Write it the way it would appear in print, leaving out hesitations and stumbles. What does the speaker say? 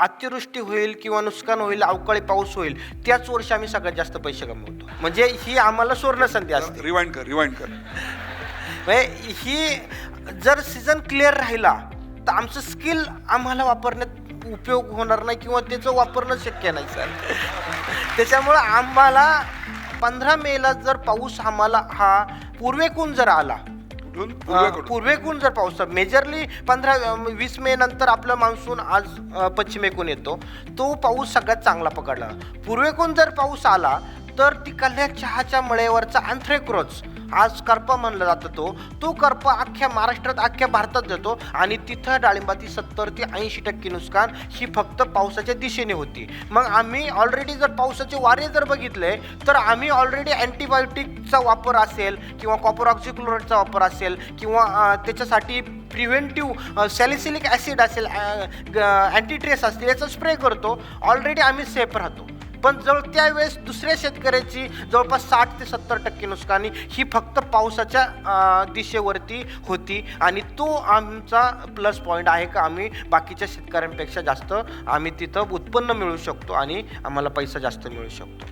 अतिवृष्टी होईल किंवा नुकसान होईल, अवकाळी पाऊस होईल, त्याच वर्षी आम्ही सगळ्यात जास्त पैसे कमवतो. म्हणजे ही आम्हाला सुवर्ण संधी असते. रिवाइंड कर. म्हणजे ही जर सीझन क्लिअर राहिला तर आमचं स्किल आम्हाला वापरण्यात उपयोग होणार नाही किंवा त्याचं वापरणं शक्य नाही सर. त्याच्यामुळं आम्हाला 15 मेला जर पाऊस आम्हाला हा पूर्वेकडून जर आला, पूर्वेकडून जर पाऊस मेजरली 15-20 मे नंतर आपला मान्सून आज पश्चिमेकडून येतो, तो पाऊस सगळ्यात चांगला पकडला. पूर्वेकडून जर पाऊस आला तर तिकडल्या चहाच्या मळेवरचा आंथ्रेक्रोच, आज करपा म्हणलं जातं, तो करपा अख्ख्या महाराष्ट्रात अख्ख्या भारतात जातो आणि तिथं डाळिंबाची 70 ते 80% नुकसान ही फक्त पावसाच्या दिशेने होती. मग आम्ही ऑलरेडी जर पावसाचे वारे जर बघितले तर आम्ही ऑलरेडी अँटीबायोटिकचा वापर असेल किंवा कॉपर ऑक्सिक्लोराइडचा वापर असेल किंवा त्याच्यासाठी प्रिव्हेंटिव्ह सॅलिसिलिक ॲसिड असेल, अँटीट्रेस असतील, याचा स्प्रे करतो. ऑलरेडी आम्ही सेफ राहतो. पण त्यावेळेस दुसऱ्या शेतकऱ्याची जवळपास 60 ते 70% नुकसानी ही फक्त पावसाच्या दिशेवरती होती आणि तो आमचा प्लस पॉईंट आहे का आम्ही बाकीच्या शेतकऱ्यांपेक्षा जास्त आम्ही तिथं उत्पन्न मिळवू शकतो आणि आम्हाला पैसा जास्त मिळू शकतो.